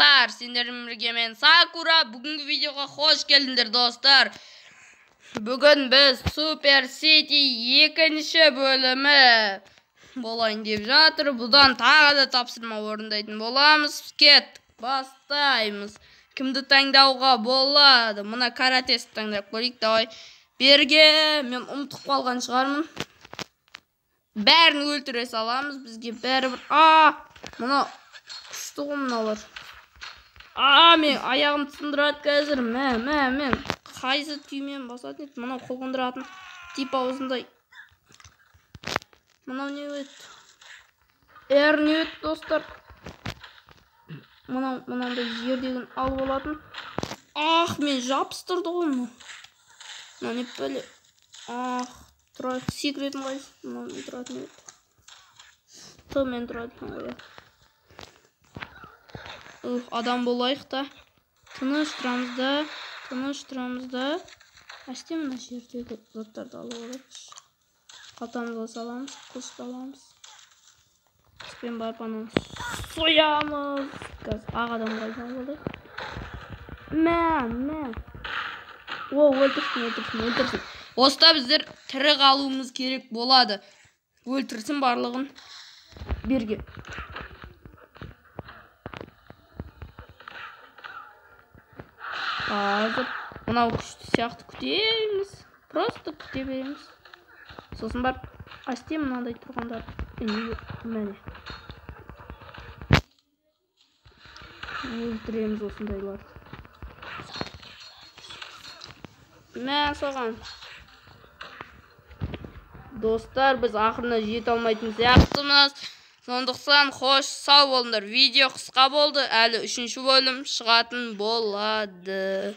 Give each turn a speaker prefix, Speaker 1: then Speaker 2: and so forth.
Speaker 1: достар, сендермен бірге мен Сакура. Бүгінгі видеоға қош келдіңдер достар. Бүгін біз Super City 2-ші бөлімі болайын деп жатыр. Бұдан тағы да тапсырма орындайтын боламыз. Кеттік, бастаймыз. Кімді таңдауға болады? Мына каратесті таңдап көрейік. Давай берге. Мен ұмытып қалған шығармын. Бәрін өлтіре саламыз. Бізге бәрібір. Мына күшті ғой мыналар. Мен аяғым сындырады қазір. Мен қайсы түймен басатын еді. Мынау қылғындыратын тип аузындай. Мынау не өт? Не өт достар? Мынандай жердегін алып алатын. Мен жапыстырды ғой мұны. Мына не бөле. Тұрайық, секретін қайсы? Мынау не тұратын өт? Мен тұрады екен ғой. Адам болайық та. Тыныш тұрамыз да. Әсте мына жердегі заттарды алып алайықшы. Қалтамызға саламыз, қылышты аламыз. Спен барып ананы соямыз. Қазір адам қайдан болайық. Өлтірсін. Оста біздер тірі қалуымыз керек болады. Өлтірсін барлығын берге. Қазір мынау күшті сияқты күтеміз. Просто күте береміз. Сосын барып асте мынандай тұрғандар. Мәне. Өлтіреміз осындайларды. Соған. Достар, біз ақырына жете алмайтын сияқтымыз. Сондықтан қош сау болыңдар. Видео қысқа болды. Әлі 3-ші бөлім шығатын болады.